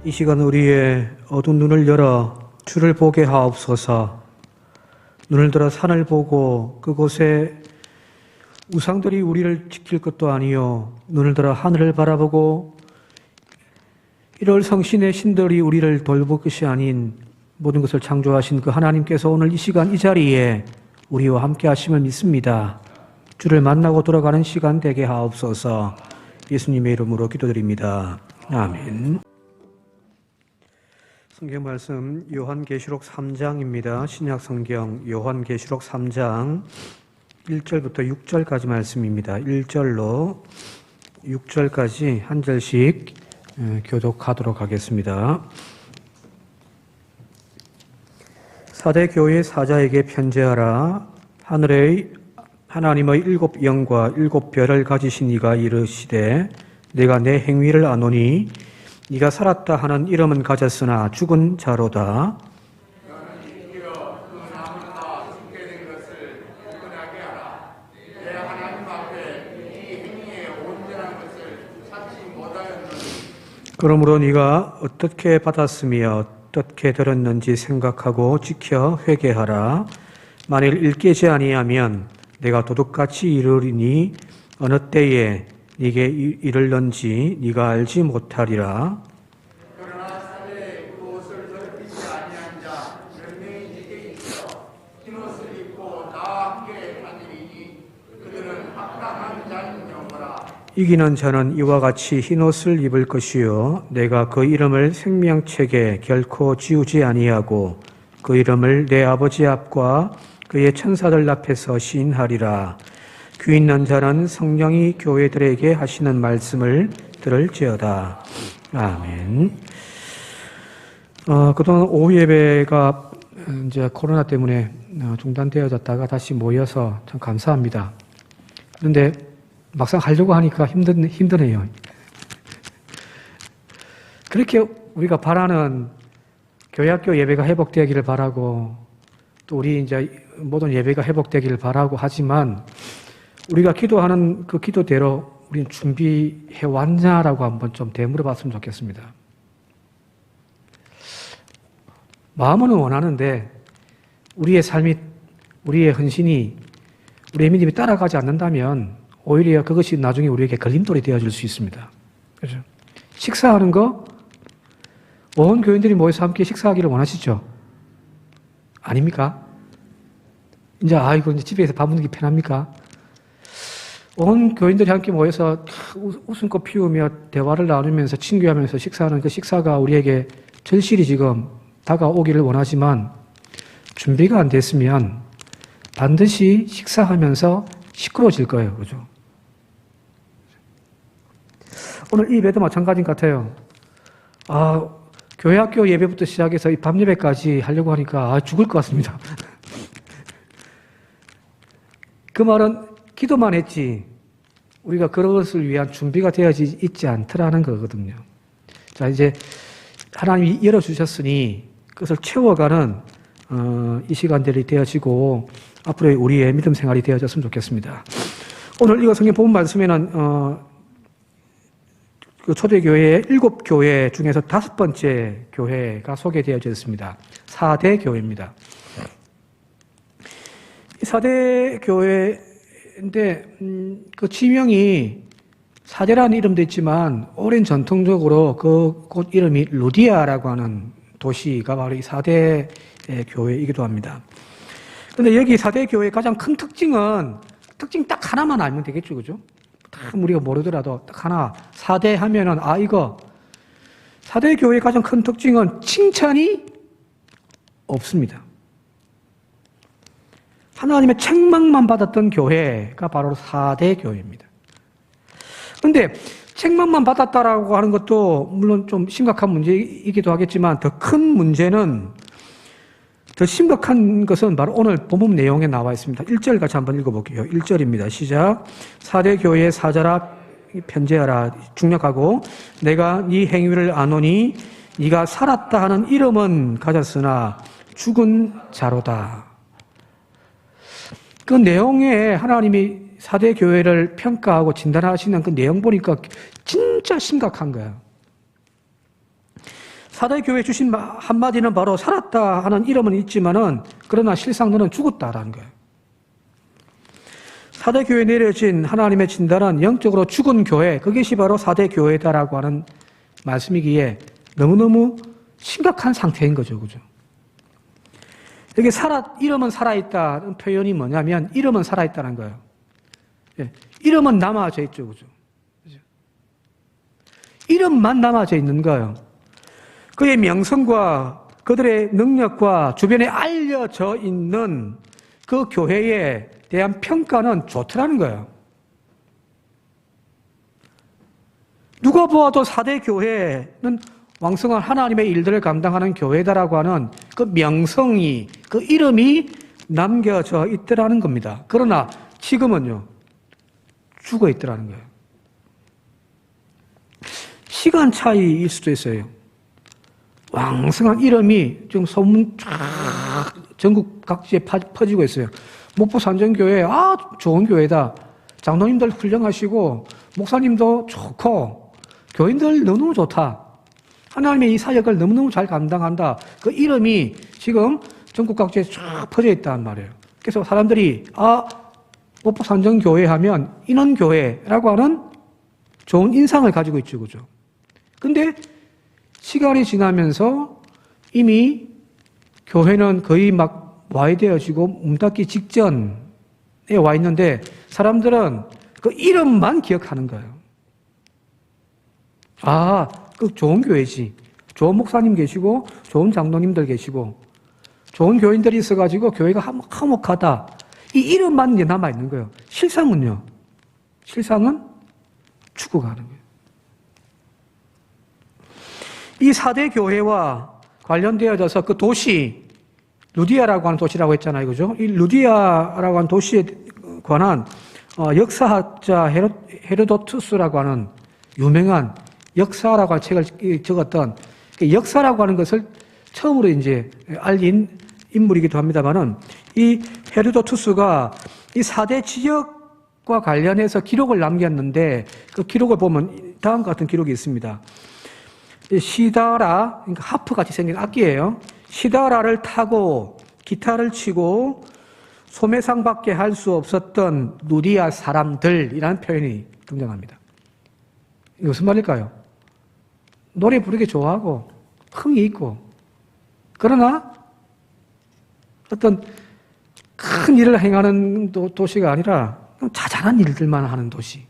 이 시간 우리의 어두운 눈을 열어 주를 보게 하옵소서. 눈을 들어 산을 보고 그곳에 우상들이 우리를 지킬 것도 아니요 눈을 들어 하늘을 바라보고 이럴 성신의 신들이 우리를 돌볼 것이 아닌 모든 것을 창조하신 그 하나님께서 오늘 이 시간 이 자리에 우리와 함께 하심을 믿습니다. 주를 만나고 돌아가는 시간 되게 하옵소서. 예수님의 이름으로 기도드립니다. 아멘. 성경 말씀 요한계시록 3장입니다. 신약 성경 요한계시록 3장 1절부터 6절까지 말씀입니다. 1절로 6절까지 한 절씩 교독하도록 하겠습니다. 사대 교회 사자에게 편지하라. 하늘의 하나님의 일곱 영과 일곱 별을 가지신 이가 이르시되 내가 내 행위를 아노니 네가 살았다 하는 이름은 가졌으나 죽은 자로다. 그러므로 네가 어떻게 받았으며 어떻게 들었는지 생각하고 지켜 회개하라. 만일 일깨지 아니하면 내가 도둑같이 이르리니 어느 때에 네게 이르는지 네가 알지 못하리라. 그러나 사대에 그 옷을 더럽히지 아니한 자 몇 명이 네게 있어 흰 옷을 입고 나와 함께 다니리니 그들은 합당한 자인 경우라. 이기는 자는 이와 같이 흰 옷을 입을 것이요 내가 그 이름을 생명책에 결코 지우지 아니하고 그 이름을 내 아버지 앞과 그의 천사들 앞에서 시인하리라. 귀 있는 자는 성령이 교회들에게 하시는 말씀을 들을지어다. 아멘. 그동안 오후 예배가 이제 코로나 때문에 중단되어졌다가 다시 모여서 참 감사합니다. 그런데 막상 하려고 하니까 힘드네요. 그렇게 우리가 바라는 교회학교 예배가 회복되기를 바라고 또 우리 이제 모든 예배가 회복되기를 바라고 하지만 우리가 기도하는 그 기도대로 우리는 준비해 왔냐라고 한번 좀 되물어 봤으면 좋겠습니다. 마음은 원하는데 우리의 삶이, 우리의 헌신이, 우리의 믿음이 따라가지 않는다면 오히려 그것이 나중에 우리에게 걸림돌이 되어질 수 있습니다. 그렇죠? 식사하는 거, 온 교인들이 모여서 함께 식사하기를 원하시죠? 아닙니까? 이제 이제 집에서 밥 먹는 게 편합니까? 온 교인들이 함께 모여서 웃음꽃 피우며 대화를 나누면서 친교하면서 식사하는 그 식사가 우리에게 절실히 지금 다가오기를 원하지만 준비가 안 됐으면 반드시 식사하면서 시끄러워질 거예요. 그죠? 오늘 이 예배도 마찬가지인 것 같아요. 교회 학교 예배부터 시작해서 이 밤 예배까지 하려고 하니까 죽을 것 같습니다. 그 말은 기도만 했지 우리가 그것을 위한 준비가 되어지 있지 않더라는 거거든요. 자, 이제 하나님이 열어주셨으니 그것을 채워가는 이 시간들이 되어지고 앞으로 우리의 믿음 생활이 되어졌으면 좋겠습니다. 오늘 이거 성경 본문 말씀에는 그 초대교회의 7교회 중에서 5번째 교회가 소개되어져 있습니다. 4대 교회입니다. 이 4대 교회인데 그 지명이 사대라는 이름도 있지만 오랜 전통적으로 그 곳 이름이 루디아라고 하는 도시가 바로 이 4대 교회이기도 합니다. 그런데 여기 4대 교회의 가장 큰 특징 딱 하나만 알면 되겠죠, 그죠? 다 우리가 모르더라도 딱 하나, 4대 하면은, 이거. 4대 교회의 가장 큰 특징은 칭찬이 없습니다. 하나님의 책망만 받았던 교회가 바로 4대 교회입니다. 그런데 책망만 받았다라고 하는 것도 물론 좀 심각한 문제이기도 하겠지만 더 큰 문제는 더 심각한 것은 바로 오늘 본문 내용에 나와 있습니다. 1절 같이 한번 읽어볼게요. 1절입니다. 시작. 4대 교회의 사자라 편지하라. 중력하고 내가 네 행위를 아노니 네가 살았다 하는 이름은 가졌으나 죽은 자로다. 그 내용에 하나님이 4대 교회를 평가하고 진단하시는 그 내용 보니까 진짜 심각한 거예요. 사대 교회 주신 한마디는 바로 살았다 하는 이름은 있지만은 그러나 실상 너는 죽었다라는 거예요. 사대 교회에 내려진 하나님의 진단은 영적으로 죽은 교회, 그것이 바로 사대 교회다라고 하는 말씀이기에 너무너무 심각한 상태인 거죠. 그죠? 여기 이름은 살아있다는 표현이 뭐냐면 이름은 살아있다는 거예요. 예, 이름은 남아져 있죠. 그죠? 이름만 남아져 있는 거예요. 그의 명성과 그들의 능력과 주변에 알려져 있는 그 교회에 대한 평가는 좋더라는 거예요. 누가 보아도 4대 교회는 왕성한 하나님의 일들을 감당하는 교회다라고 하는 그 명성이, 그 이름이 남겨져 있더라는 겁니다. 그러나 지금은요, 죽어 있더라는 거예요. 시간 차이일 수도 있어요. 왕성한 이름이 지금 소문 쫙 전국 각지에 퍼지고 있어요. 목포 산정교회, 좋은 교회다. 장로님들 훌륭하시고, 목사님도 좋고, 교인들 너무너무 좋다. 하나님의 이 사역을 너무너무 잘 감당한다. 그 이름이 지금 전국 각지에 쫙 퍼져 있단 말이에요. 그래서 사람들이, 목포 산정교회 하면 인원교회라고 하는 좋은 인상을 가지고 있죠. 그죠? 근데 시간이 지나면서 이미 교회는 거의 막 와해되어지고 문 닫기 직전에 와 있는데 사람들은 그 이름만 기억하는 거예요. 그 좋은 교회지. 좋은 목사님 계시고 좋은 장로님들 계시고 좋은 교인들이 있어가지고 교회가 화목하다. 이 이름만 이제 남아있는 거예요. 실상은요. 실상은 죽어가는 거예요. 이 4대 교회와 관련되어져서 그 도시, 루디아라고 하는 도시라고 했잖아요. 그죠? 이 루디아라고 하는 도시에 관한 역사학자 헤로도투스라고 하는 유명한 역사라고 하는 책을 적었던 역사라고 하는 것을 처음으로 이제 알린 인물이기도 합니다만은 이 헤로도투스가 이 4대 지역과 관련해서 기록을 남겼는데 그 기록을 보면 다음과 같은 기록이 있습니다. 시다라, 그러니까 하프 같이 생긴 악기예요. 시다라를 타고 기타를 치고 소매상밖에 할 수 없었던 루디아 사람들이라는 표현이 등장합니다. 이게 무슨 말일까요? 노래 부르기 좋아하고 흥이 있고 그러나 어떤 큰 일을 행하는 도시가 아니라 자잘한 일들만 하는 도시.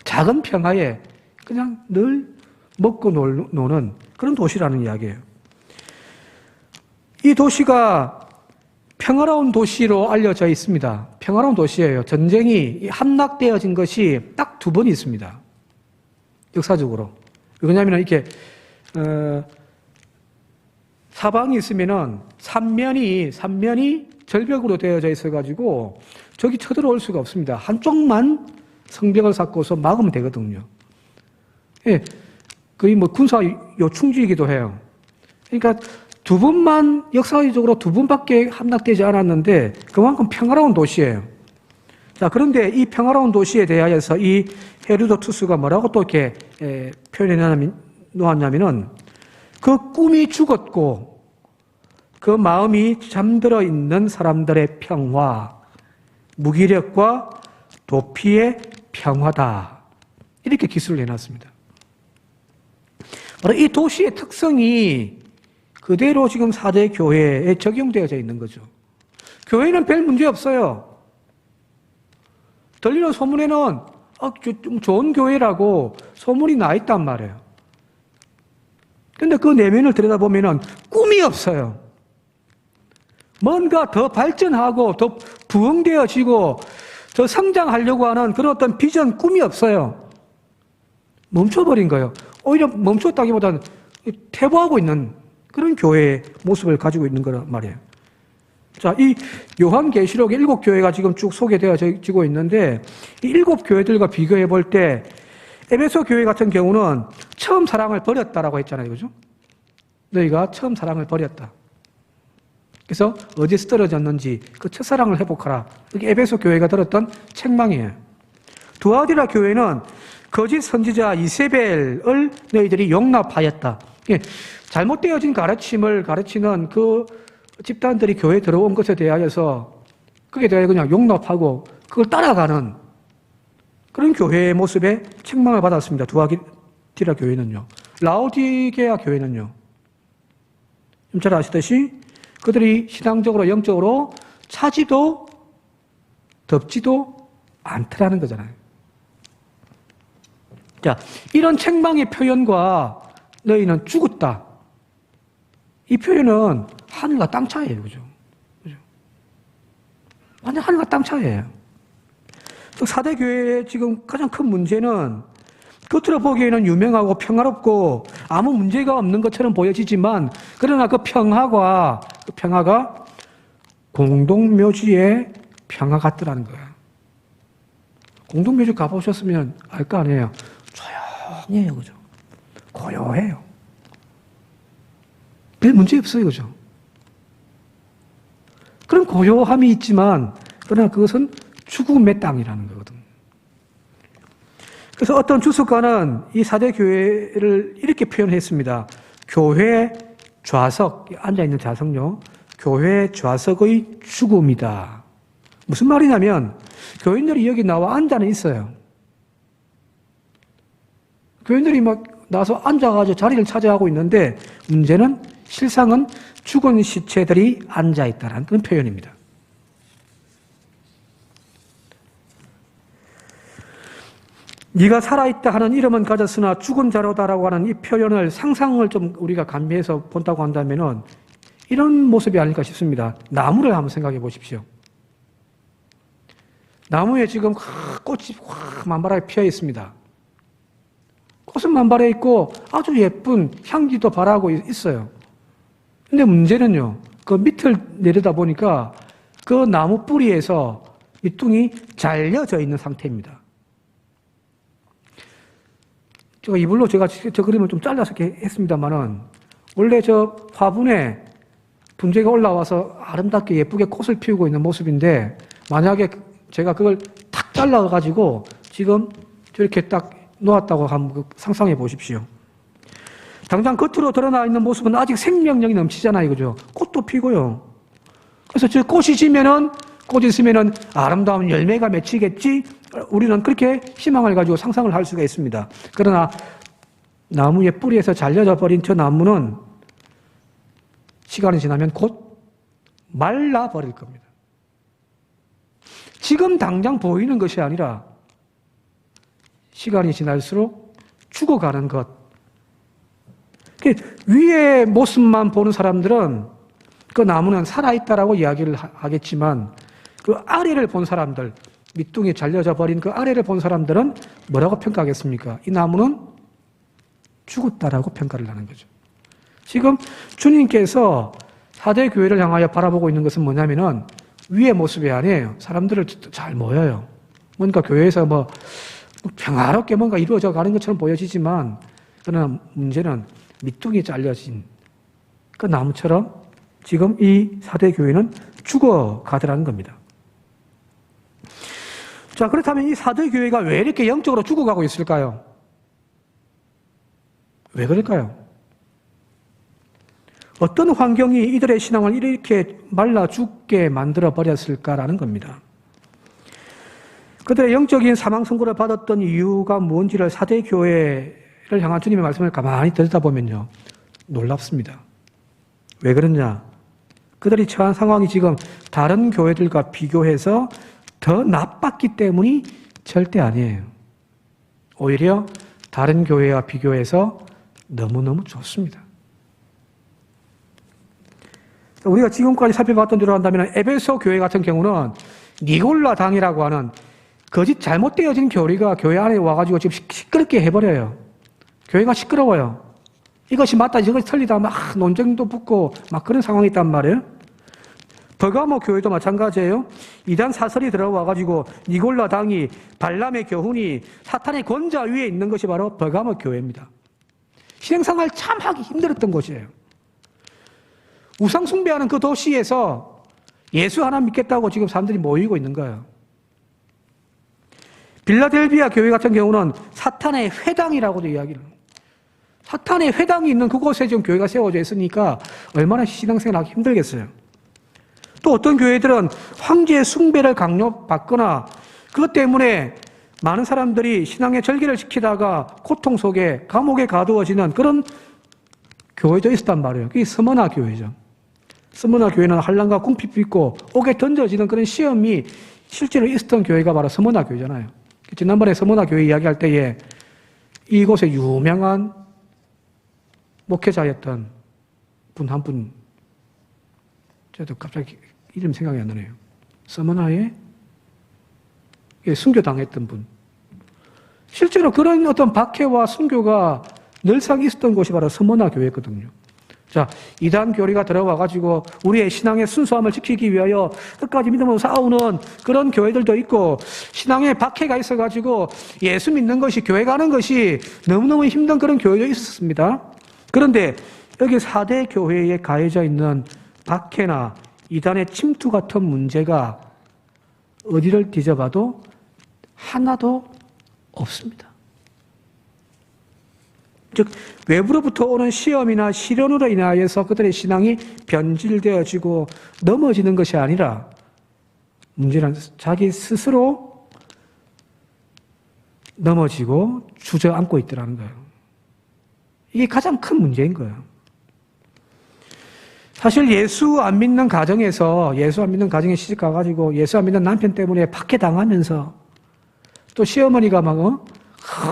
작은 평화에 그냥 늘 먹고 노는 그런 도시라는 이야기예요. 이 도시가 평화로운 도시로 알려져 있습니다. 평화로운 도시예요. 전쟁이 함락되어진 것이 딱 2번 있습니다. 역사적으로. 왜냐하면 이렇게 사방이 있으면은 삼면이 절벽으로 되어져 있어가지고 저기 쳐들어올 수가 없습니다. 한쪽만 성벽을 쌓고서 막으면 되거든요. 예, 거의 군사 요충지이기도 해요. 그러니까 2번만 역사적으로 2번밖에 함락되지 않았는데 그만큼 평화로운 도시예요. 자, 그런데 이 평화로운 도시에 대하여서 이 헤로도투스가 뭐라고 또 이렇게 표현해 놓았냐면은 그 꿈이 죽었고 그 마음이 잠들어 있는 사람들의 평화, 무기력과 도피의 평화다. 이렇게 기술을 해놨습니다. 바로 이 도시의 특성이 그대로 지금 4대 교회에 적용되어져 있는 거죠. 교회는 별 문제 없어요. 들리는 소문에는 좀 좋은 교회라고 소문이 나 있단 말이에요. 근데 그 내면을 들여다보면 꿈이 없어요. 뭔가 더 발전하고 더 부흥되어지고 더 성장하려고 하는 그런 어떤 비전, 꿈이 없어요. 멈춰버린 거예요. 오히려 멈췄다기보다는 퇴보하고 있는 그런 교회의 모습을 가지고 있는 거란 말이에요. 자, 이 요한계시록의 7교회가 지금 쭉 소개되어지고 있는데 이 7교회들과 비교해 볼 때 에베소 교회 같은 경우는 처음 사랑을 버렸다라고 했잖아요. 그죠? 너희가 처음 사랑을 버렸다. 그래서 어디서 떨어졌는지 그 첫사랑을 회복하라. 이게 에베소 교회가 들었던 책망이에요. 두아디라 교회는 거짓 선지자 이세벨을 너희들이 용납하였다. 잘못되어진 가르침을 가르치는 그 집단들이 교회에 들어온 것에 대하여서 그게 대해 그냥 용납하고 그걸 따라가는 그런 교회의 모습에 책망을 받았습니다. 두아디라 교회는요. 라오디게아 교회는요. 좀 잘 아시듯이 그들이 신앙적으로 영적으로 차지도 덥지도 않더라는 거잖아요. 자, 이런 책망의 표현과 너희는 죽었다. 이 표현은 하늘과 땅 차이예요. 그죠? 완전 하늘과 땅 차이예요. 4대 교회의 지금 가장 큰 문제는 겉으로 보기에는 유명하고 평화롭고 아무 문제가 없는 것처럼 보여지지만 그러나 그 평화가 공동묘지의 평화 같더라는 거예요. 공동묘지 가보셨으면 알 거 아니에요. 조용히 해요. 그죠? 고요해요. 별 문제 없어요. 그죠? 그런 고요함이 있지만 그러나 그것은 죽음의 땅이라는 거거든요. 그래서 어떤 주석가는 이 4대 교회를 이렇게 표현했습니다. 교회 좌석, 앉아있는 좌석요. 교회 좌석의 죽음이다. 무슨 말이냐면 교인들이 여기 나와 앉아는 있어요. 교인들이 막 나서 앉아가지고 자리를 차지하고 있는데 문제는 실상은 죽은 시체들이 앉아있다는 그런 표현입니다. 네가 살아있다 하는 이름은 가졌으나 죽은 자로다라고 하는 이 표현을 상상을 좀 우리가 감미해서 본다고 한다면은 이런 모습이 아닐까 싶습니다. 나무를 한번 생각해 보십시오. 나무에 지금 꽃이 만발하게 피어 있습니다. 꽃은 만발해 있고 아주 예쁜 향기도 발하고 있어요. 근데 문제는요, 그 밑을 내려다 보니까 그 나무 뿌리에서 밑둥이 잘려져 있는 상태입니다. 제가 이불로 제가 저 그림을 좀 잘라서 이렇게 했습니다만은 원래 저 화분에 분재가 올라와서 아름답게 예쁘게 꽃을 피우고 있는 모습인데 만약에 제가 그걸 탁 잘라가지고 지금 저렇게 딱 놓았다고 한번 상상해 보십시오. 당장 겉으로 드러나 있는 모습은 아직 생명력이 넘치잖아요. 그죠? 꽃도 피고요. 그래서 저 꽃이 지면은, 꽃이 있으면은 아름다운 열매가 맺히겠지? 우리는 그렇게 희망을 가지고 상상을 할 수가 있습니다. 그러나 나무의 뿌리에서 잘려져 버린 저 나무는 시간이 지나면 곧 말라버릴 겁니다. 지금 당장 보이는 것이 아니라 시간이 지날수록 죽어가는 것. 위의 모습만 보는 사람들은 그 나무는 살아있다라고 이야기를 하겠지만 그 아래를 본 사람들, 밑둥이 잘려져 버린 그 아래를 본 사람들은 뭐라고 평가하겠습니까? 이 나무는 죽었다라고 평가를 하는 거죠. 지금 주님께서 4대 교회를 향하여 바라보고 있는 것은 뭐냐면은 위의 모습이 아니에요. 사람들을 잘 모여요. 뭔가 교회에서 뭐 평화롭게 뭔가 이루어져 가는 것처럼 보여지지만 그러나 문제는 밑둥이 잘려진 그 나무처럼 지금 이 4대 교회는 죽어가더라는 겁니다. 자, 그렇다면 이 4대 교회가 왜 이렇게 영적으로 죽어가고 있을까요? 왜 그럴까요? 어떤 환경이 이들의 신앙을 이렇게 말라 죽게 만들어 버렸을까라는 겁니다. 그들의 영적인 사망 선고를 받았던 이유가 뭔지를 4대 교회를 향한 주님의 말씀을 가만히 들여다보면요, 놀랍습니다. 왜 그러냐? 그들이 처한 상황이 지금 다른 교회들과 비교해서 더 나빴기 때문이 절대 아니에요. 오히려 다른 교회와 비교해서 너무너무 좋습니다. 우리가 지금까지 살펴봤던 대로 한다면 에베소 교회 같은 경우는 니골라 당이라고 하는 거짓 잘못되어진 교리가 교회 안에 와가지고 지금 시끄럽게 해버려요. 교회가 시끄러워요. 이것이 맞다, 이것이 틀리다, 막 논쟁도 붙고 막 그런 상황이 있단 말이에요. 버가모 교회도 마찬가지예요. 이단 사설이 들어와가지고 니골라 당이 발람의 교훈이 사탄의 권자 위에 있는 것이 바로 버가모 교회입니다. 신앙생활 참 하기 힘들었던 곳이에요. 우상 숭배하는 그 도시에서 예수 하나 믿겠다고 지금 사람들이 모이고 있는 거예요. 빌라델비아 교회 같은 경우는 사탄의 회당이라고도 이야기를 해요. 사탄의 회당이 있는 그곳에 지금 교회가 세워져 있으니까 얼마나 신앙생활하기 힘들겠어요. 또 어떤 교회들은 황제의 숭배를 강요받거나 그것 때문에 많은 사람들이 신앙의 절개를 지키다가 고통 속에 감옥에 가두어지는 그런 교회도 있었단 말이에요. 그게 스무나 교회죠. 스무나 교회는 환난과 궁핍이 있고 옥에 던져지는 그런 시험이 실제로 있었던 교회가 바로 스무나 교회잖아요. 지난번에 스무나 교회 이야기할 때에 이곳에 유명한 목회자였던 분 한 분, 저도 갑자기 이름 생각이 안 나네요. 스무나에 순교당했던 분. 실제로 그런 어떤 박해와 순교가 늘상 있었던 곳이 바로 스무나 교회였거든요. 자, 이단 교리가 들어와가지고 우리의 신앙의 순수함을 지키기 위하여 끝까지 믿음으로 싸우는 그런 교회들도 있고, 신앙의 박해가 있어가지고 예수 믿는 것이, 교회 가는 것이 너무너무 힘든 그런 교회도 있었습니다. 그런데 여기 4대 교회에 가해져 있는 박해나 이단의 침투 같은 문제가 어디를 뒤져봐도 하나도 없습니다. 즉 외부로부터 오는 시험이나 시련으로 인하여서 그들의 신앙이 변질되어지고 넘어지는 것이 아니라 문제는 자기 스스로 넘어지고 주저앉고 있더라는 거예요. 이게 가장 큰 문제인 거예요. 사실 예수 안 믿는 가정에서, 예수 안 믿는 가정에 시집 가가지고 예수 안 믿는 남편 때문에 박해당하면서 또 시어머니가 막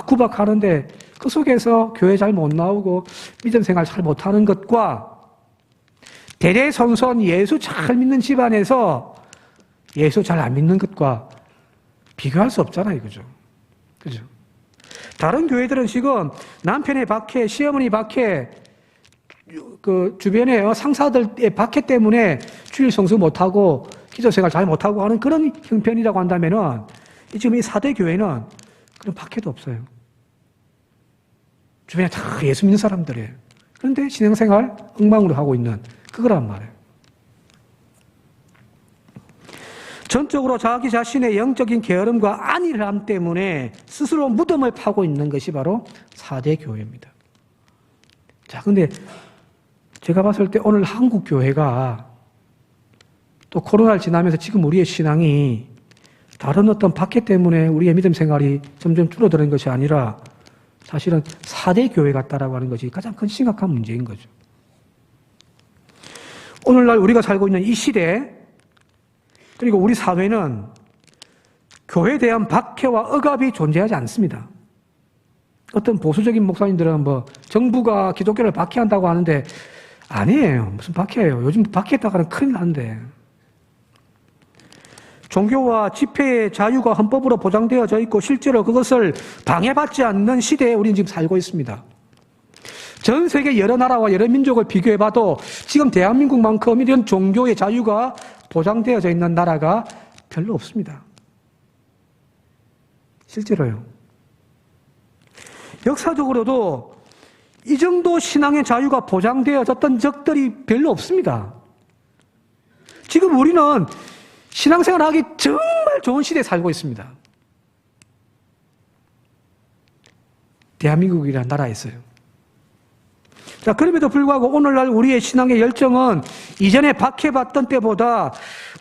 구박하는데 그 속에서 교회 잘 못 나오고 믿음 생활 잘 못하는 것과 대대손손 예수 잘 믿는 집안에서 예수 잘 안 믿는 것과 비교할 수 없잖아요. 그죠? 다른 교회들은 지금 남편의 박해, 시어머니 박해, 그 주변에 상사들의 박해 때문에 주일 성수 못하고 기도 생활 잘 못하고 하는 그런 형편이라고 한다면은 지금 이 4대 교회는 그런 박해도 없어요. 주변에 다 예수 믿는 사람들이에요. 그런데 신앙생활 엉망으로 하고 있는 그거란 말이에요. 전적으로 자기 자신의 영적인 게으름과 안일함 때문에 스스로 무덤을 파고 있는 것이 바로 4대 교회입니다. 자, 근데 제가 봤을 때 오늘 한국 교회가 또 코로나를 지나면서 지금 우리의 신앙이 다른 어떤 박해 때문에 우리의 믿음 생활이 점점 줄어드는 것이 아니라 사실은 4대 교회 같다라고 하는 것이 가장 큰 심각한 문제인 거죠. 오늘날 우리가 살고 있는 이 시대, 그리고 우리 사회는 교회에 대한 박해와 억압이 존재하지 않습니다. 어떤 보수적인 목사님들은 뭐 정부가 기독교를 박해한다고 하는데 아니에요. 무슨 박해예요. 요즘 박해했다가는 큰일 나는데. 종교와 집회의 자유가 헌법으로 보장되어져 있고 실제로 그것을 방해받지 않는 시대에 우리는 지금 살고 있습니다. 전 세계 여러 나라와 여러 민족을 비교해봐도 지금 대한민국만큼 이런 종교의 자유가 보장되어져 있는 나라가 별로 없습니다. 실제로요. 역사적으로도 이 정도 신앙의 자유가 보장되어졌던 적들이 별로 없습니다. 지금 우리는 신앙생활을 하기 정말 좋은 시대에 살고 있습니다. 대한민국이라는 나라에서요. 자, 그럼에도 불구하고 오늘날 우리의 신앙의 열정은 이전에 박해받던 때보다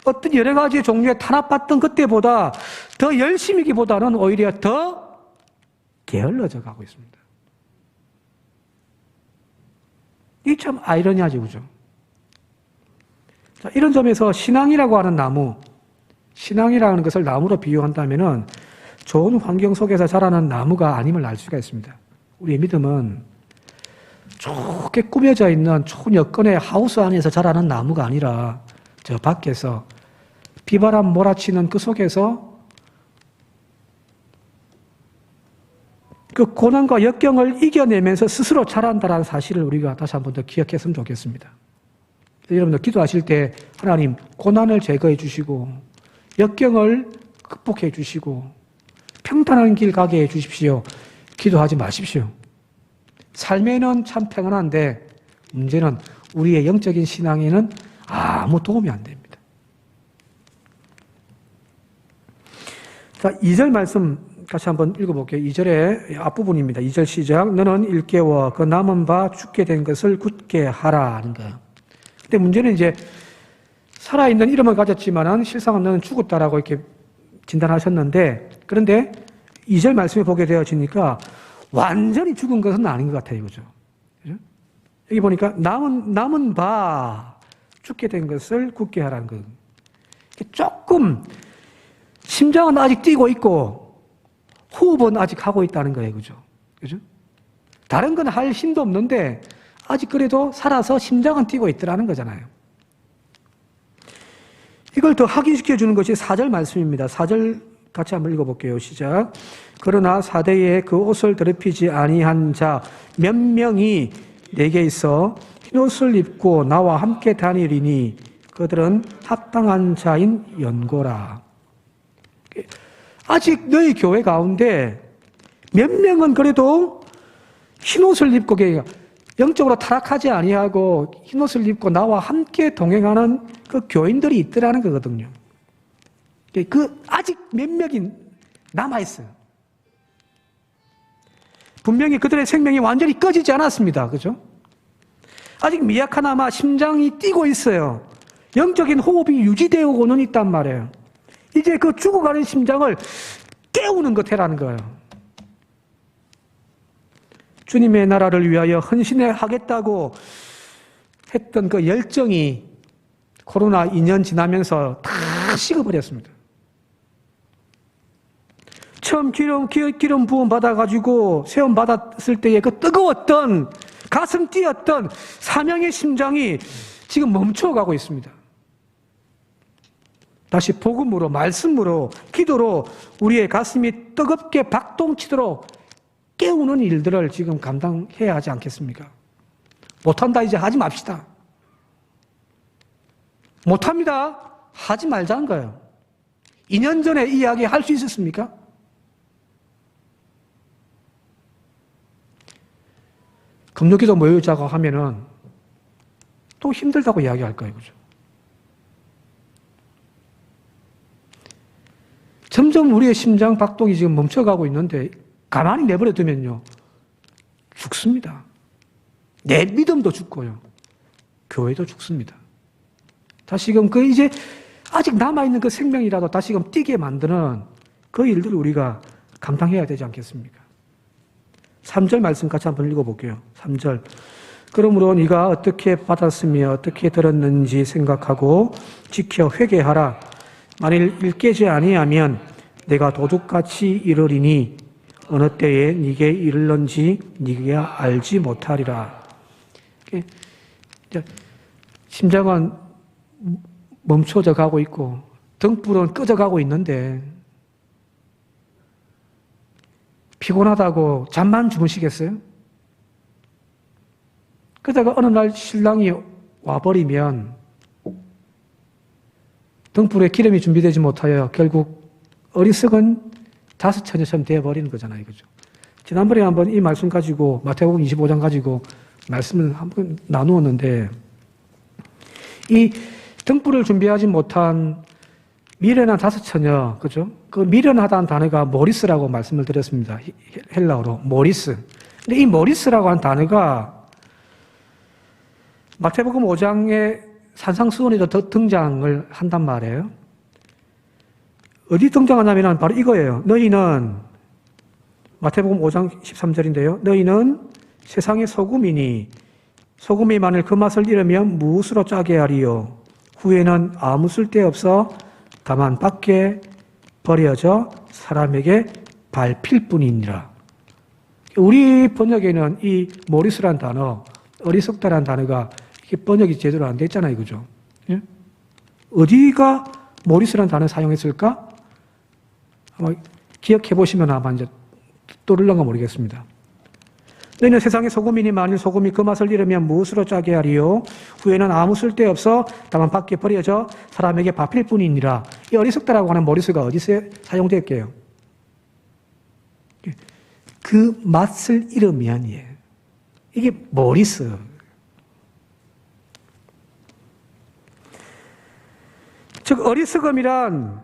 어떤 여러 가지 종류의 탄압받던 그때보다 더 열심이기보다는 오히려 더 게을러져 가고 있습니다. 이게 참 아이러니하죠, 그죠? 자, 이런 점에서 신앙이라고 하는 나무, 신앙이라는 것을 나무로 비유한다면은 좋은 환경 속에서 자라는 나무가 아님을 알 수가 있습니다. 우리의 믿음은 좋게 꾸며져 있는 좋은 여건의 하우스 안에서 자라는 나무가 아니라 저 밖에서 비바람 몰아치는 그 속에서 그 고난과 역경을 이겨내면서 스스로 자란다는 사실을 우리가 다시 한 번 더 기억했으면 좋겠습니다. 여러분들 기도하실 때 하나님 고난을 제거해 주시고 역경을 극복해 주시고 평탄한 길 가게 해 주십시오. 기도하지 마십시오. 삶에는 참 평안한데 문제는 우리의 영적인 신앙에는 아무 도움이 안 됩니다. 자, 2절 말씀 같이 한번 읽어볼게요. 2절의 앞부분입니다. 2절 시작. 너는 일깨워 그 남은 바 죽게 된 것을 굳게 하라 하는 거예요. 근데 문제는 이제 살아있는 이름을 가졌지만은 실상은 너는 죽었다라고 이렇게 진단하셨는데, 그런데 2절 말씀에 보게 되어지니까 완전히 죽은 것은 아닌 것 같아요. 그죠? 여기 보니까 남은 바 죽게 된 것을 굳게 하라는 거예요. 조금 심장은 아직 뛰고 있고 호흡은 아직 하고 있다는 거예요. 그죠? 그죠? 다른 건 할 힘도 없는데 아직 그래도 살아서 심장은 뛰고 있더라는 거잖아요. 이걸 더 확인시켜 주는 것이 4절 말씀입니다. 4절 같이 한번 읽어볼게요. 시작. 그러나 사대에 그 옷을 더럽히지 아니한 자 몇 명이 내게 있어 흰옷을 입고 나와 함께 다니리니 그들은 합당한 자인 연고라. 아직 너희 교회 가운데 몇 명은 그래도 흰옷을 입고 영적으로 타락하지 아니하고 흰옷을 입고 나와 함께 동행하는 그 교인들이 있더라는 거거든요. 아직 몇 명이 남아있어요. 분명히 그들의 생명이 완전히 꺼지지 않았습니다. 그죠? 아직 미약하나마 심장이 뛰고 있어요. 영적인 호흡이 유지되고는 있단 말이에요. 이제 그 죽어가는 심장을 깨우는 것 해라는 거예요. 주님의 나라를 위하여 헌신하겠다고 했던 그 열정이 코로나 2년 지나면서 다 식어버렸습니다. 처음 기름 부음 받아가지고 세움 받았을 때의 그 뜨거웠던 가슴 뛰었던 사명의 심장이 지금 멈춰가고 있습니다. 다시 복음으로, 말씀으로, 기도로 우리의 가슴이 뜨겁게 박동치도록 깨우는 일들을 지금 감당해야 하지 않겠습니까? 못한다 이제 하지 맙시다. 못합니다. 하지 말자는 거예요. 2년 전에 이 이야기 할 수 있었습니까? 금요기도 모여자고 하면은 또 힘들다고 이야기할 거예요. 그죠? 점점 우리의 심장 박동이 지금 멈춰가고 있는데 가만히 내버려 두면요. 죽습니다. 내 믿음도 죽고요. 교회도 죽습니다. 다시금 이제 아직 남아있는 그 생명이라도 다시금 뛰게 만드는 그 일들을 우리가 감당해야 되지 않겠습니까? 3절 말씀 같이 한번 읽어볼게요. 3절. 그러므로 네가 어떻게 받았으며 어떻게 들었는지 생각하고 지켜 회개하라. 만일 일깨지 아니하면 내가 도둑같이 이르리니 어느 때에 네게 이르는지 네가 알지 못하리라. 심장은 멈춰져 가고 있고 등불은 꺼져 가고 있는데 피곤하다고 잠만 주무시겠어요? 그러다가 어느 날 신랑이 와버리면 등불에 기름이 준비되지 못하여 결국 어리석은 다섯 처녀처럼 되어버리는 거잖아요. 그죠? 지난번에 한번 이 말씀 가지고 마태복음 25장 가지고 말씀을 한번 나누었는데 이 등불을 준비하지 못한 미련한 다섯 처녀, 그죠? 그 미련하다는 단어가 모리스라고 말씀을 드렸습니다. 헬라어로 모리스. 근데 이 모리스라고 하는 단어가 마태복음 5장에 산상수훈에도 등장을 한단 말이에요. 어디 등장하냐면 바로 이거예요. 너희는 마태복음 5장 13절인데요. 너희는 세상의 소금이니 소금이 만일 그 맛을 잃으면 무엇으로 짜게 하리요? 후에는 아무 쓸데없어 다만 밖에 버려져 사람에게 밟힐 뿐이니라. 우리 번역에는 이 모리스란 단어, 어리석다란 단어가 이게 번역이 제대로 안 됐잖아요. 그죠? 예? 어디가 모리스란 단어 사용했을까? 아마 기억해 보시면 아마 이제 떠오를런가 모르겠습니다. 너희는 세상의 소금이니 만일 소금이 그 맛을 잃으면 무엇으로 짜게 하리요? 후에는 아무 쓸데없어 다만 밖에 버려져 사람에게 밟힐 뿐이니라. 이 어리석다라고 하는 모리스가 어디서 사용될게요? 그 맛을 잃으면이에요. 이게 모리스. 즉 어리석음이란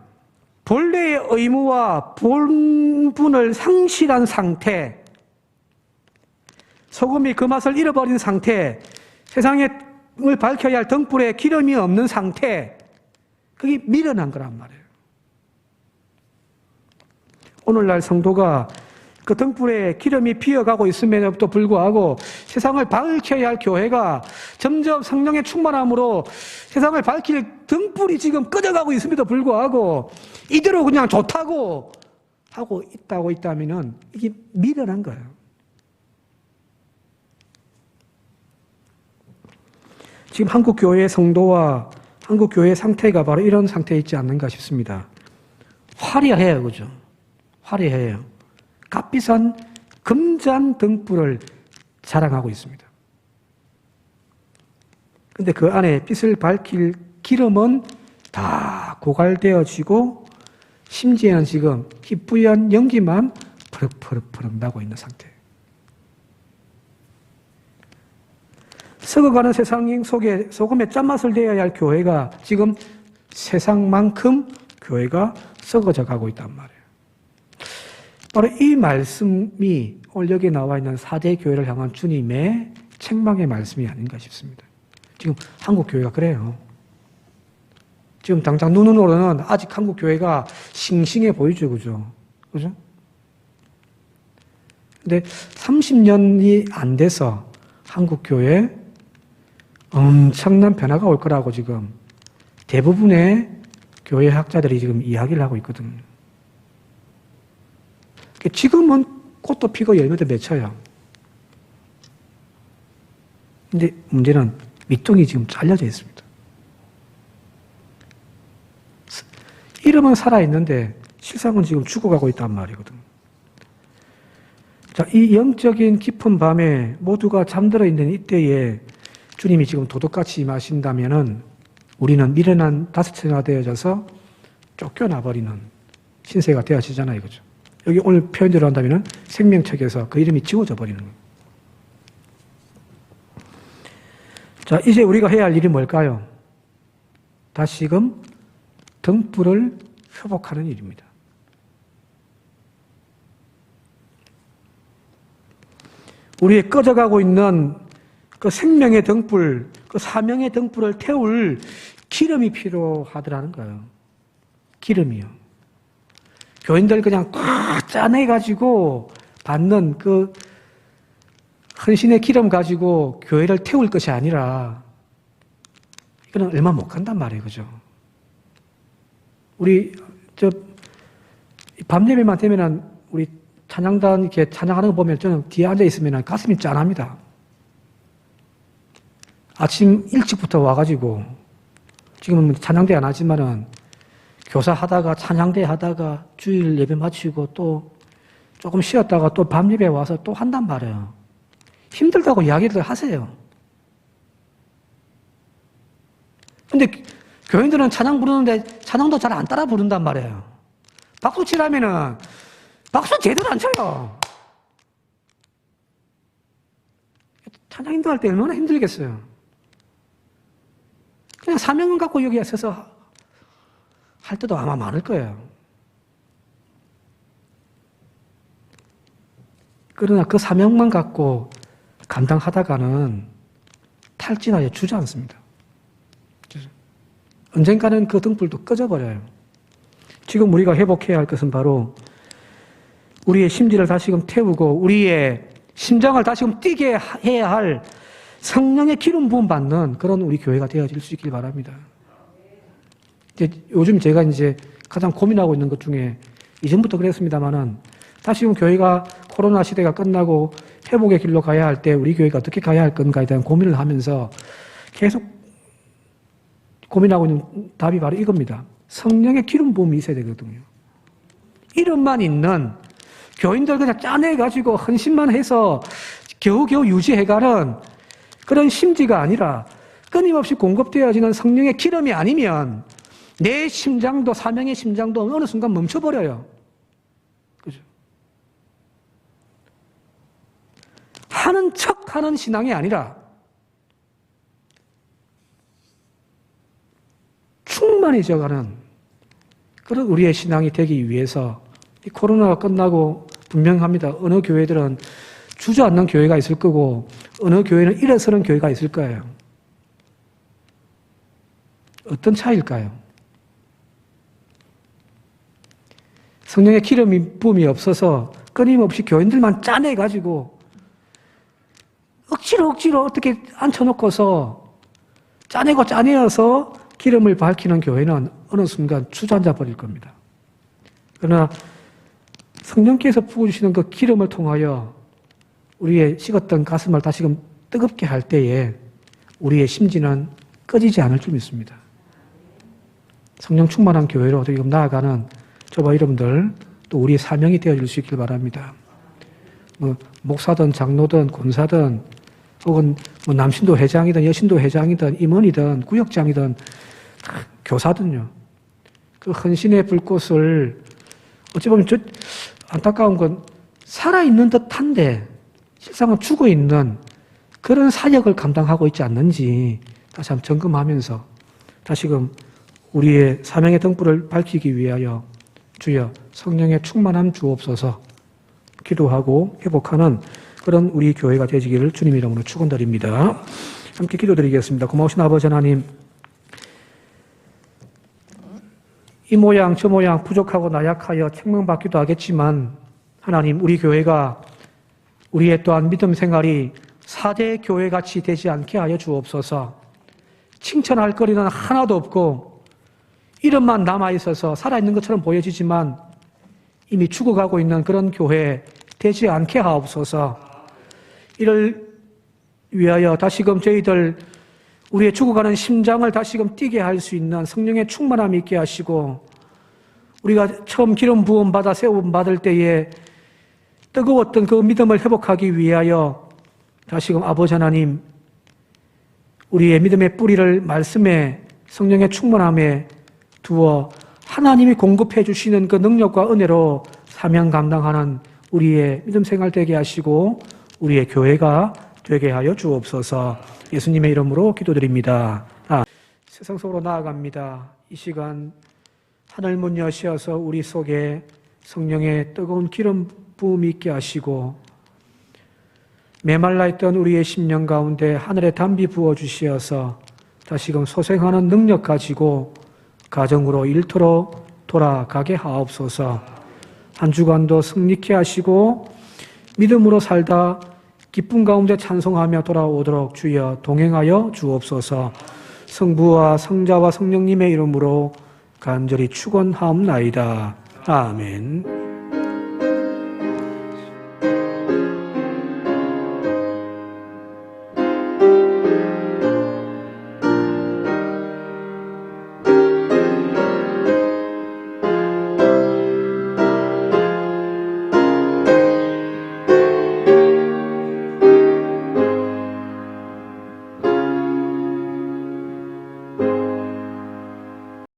본래의 의무와 본분을 상실한 상태, 소금이 그 맛을 잃어버린 상태, 세상을 밝혀야 할 등불에 기름이 없는 상태, 그게 미련한 거란 말이에요. 오늘날 성도가 그 등불에 기름이 피어가고 있음에도 불구하고 세상을 밝혀야 할 교회가 점점 성령의 충만함으로 세상을 밝힐 등불이 지금 꺼져가고 있음에도 불구하고 이대로 그냥 좋다고 하고 있다면 이게 미련한 거예요. 지금 한국 교회의 성도와 한국 교회의 상태가 바로 이런 상태에 있지 않는가 싶습니다. 화려해요, 그죠? 화려해요. 값비싼 금잔 등불을 자랑하고 있습니다. 근데 그 안에 빛을 밝힐 기름은 다 고갈되어지고 심지어는 지금 희뿌연 연기만 퍼럭퍼럭 나고 있는 상태예요. 썩어가는 세상 속에 소금의 짠맛을 내어야 할 교회가 지금 세상만큼 교회가 썩어져 가고 있단 말이에요. 바로 이 말씀이 오늘 여기 나와 있는 4대 교회를 향한 주님의 책망의 말씀이 아닌가 싶습니다. 지금 한국 교회가 그래요. 지금 당장 눈으로는 아직 한국 교회가 싱싱해 보이죠, 그죠? 그죠? 근데 30년이 안 돼서 한국 교회에 엄청난 변화가 올 거라고 지금 대부분의 교회 학자들이 지금 이야기를 하고 있거든요. 지금은 꽃도 피고 열매도 맺혀요. 근데 문제는 밑둥이 지금 잘려져 있습니다. 이름은 살아있는데 실상은 지금 죽어가고 있단 말이거든. 자, 이 영적인 깊은 밤에 모두가 잠들어 있는 이때에 주님이 지금 도둑같이 임하신다면은 우리는 미련한 다스체가 되어져서 쫓겨나버리는 신세가 되어지잖아요, 이거죠. 여기 오늘 표현대로 한다면은 생명책에서 그 이름이 지워져 버리는 거예요. 자, 이제 우리가 해야 할 일이 뭘까요? 다시금 등불을 회복하는 일입니다. 우리의 꺼져가고 있는 그 생명의 등불, 그 사명의 등불을 태울 기름이 필요하더라는 거예요. 기름이요. 교인들 그냥 꽉 짜내가지고 받는 그 헌신의 기름 가지고 교회를 태울 것이 아니라 이거는 얼마 못 간단 말이에요. 그죠? 우리 밤 예배만 되면은 우리 찬양단 이렇게 찬양하는 거 보면 저는 뒤에 앉아 있으면 가슴이 짠합니다. 아침 일찍부터 와가지고 지금은 찬양대 안 하지만은 교사 하다가 찬양대 하다가 주일 예배 마치고 또 조금 쉬었다가 또 밤 예배 와서 또 한단 말이에요. 힘들다고 이야기를 하세요. 근데 교인들은 찬양 부르는데 찬양도 잘 안 따라 부른단 말이에요. 박수 치라면은 박수 제대로 안 쳐요. 찬양 인도할 때 얼마나 힘들겠어요. 그냥 사명을 갖고 여기 서서 할 때도 아마 많을 거예요. 그러나 그 사명만 갖고 감당하다가는 탈진하여 주저앉습니다. 언젠가는 그 등불도 꺼져버려요. 지금 우리가 회복해야 할 것은 바로 우리의 심지를 다시금 태우고 우리의 심장을 다시금 뛰게 해야 할 성령의 기름 부음 받는 그런 우리 교회가 되어질 수 있길 바랍니다. 요즘 제가 이제 가장 고민하고 있는 것 중에 이전부터 그랬습니다만은 다시금 교회가 코로나 시대가 끝나고 회복의 길로 가야 할 때 우리 교회가 어떻게 가야 할 건가에 대한 고민을 하면서 계속 고민하고 있는 답이 바로 이겁니다. 성령의 기름 부음이 있어야 되거든요. 이름만 있는 교인들 그냥 짜내가지고 헌신만 해서 겨우겨우 유지해가는 그런 심지가 아니라 끊임없이 공급되어지는 성령의 기름이 아니면 내 심장도 사명의 심장도 어느 순간 멈춰버려요. 그죠? 하는 척 하는 신앙이 아니라 충만해져가는 그런 우리의 신앙이 되기 위해서 이 코로나가 끝나고 분명합니다. 어느 교회들은 주저앉는 교회가 있을 거고 어느 교회는 일어서는 교회가 있을 거예요. 어떤 차이일까요? 성령의 기름이 부음이 없어서 끊임없이 교인들만 짜내가지고 억지로 어떻게 앉혀놓고서 짜내어서 기름을 밝히는 교회는 어느 순간 주저앉아 버릴 겁니다. 그러나 성령께서 부어주시는 그 기름을 통하여 우리의 식었던 가슴을 다시금 뜨겁게 할 때에 우리의 심지는 꺼지지 않을 줄 믿습니다. 성령 충만한 교회로 지금 나아가는 저와 여러분들 또 우리의 사명이 되어줄 수 있길 바랍니다. 목사든 장로든 권사든 혹은 남신도 회장이든 여신도 회장이든 임원이든 구역장이든 교사든요. 그 헌신의 불꽃을 어찌 보면 안타까운 건 살아있는 듯한데 실상은 죽어있는 그런 사역을 감당하고 있지 않는지 다시 한번 점검하면서 다시금 우리의 사명의 등불을 밝히기 위하여 주여 성령의 충만함 주옵소서 기도하고 회복하는 그런 우리 교회가 되시기를 주님 이름으로 축원드립니다. 함께 기도드리겠습니다. 고마우신 아버지 하나님, 이 모양 저 모양 부족하고 나약하여 책망받기도 하겠지만 하나님, 우리 교회가 우리의 또한 믿음 생활이 사대 교회같이 되지 않게 하여 주옵소서. 칭찬할 거리는 하나도 없고 이름만 남아있어서 살아있는 것처럼 보여지지만 이미 죽어가고 있는 그런 교회 되지 않게 하옵소서. 이를 위하여 다시금 저희들 우리의 죽어가는 심장을 다시금 뛰게 할 수 있는 성령의 충만함이 있게 하시고 우리가 처음 기름 부음 받아 세움 받을 때에 뜨거웠던 그 믿음을 회복하기 위하여 다시금 아버지 하나님 우리의 믿음의 뿌리를 말씀에 성령의 충만함에 두어 하나님이 공급해 주시는 그 능력과 은혜로 사명 감당하는 우리의 믿음 생활 되게 하시고 우리의 교회가 되게 하여 주옵소서. 예수님의 이름으로 기도드립니다. 세상 속으로 나아갑니다. 이 시간 하늘 문 여시어서 우리 속에 성령의 뜨거운 기름 부음이 있게 하시고 메말라 있던 우리의 심령 가운데 하늘의 담비 부어주시어서 다시금 소생하는 능력 가지고 가정으로 일터로 돌아가게 하옵소서. 한 주간도 승리케 하시고 믿음으로 살다 기쁨 가운데 찬송하며 돌아오도록 주여 동행하여 주옵소서. 성부와 성자와 성령님의 이름으로 간절히 축원하옵나이다. 아멘.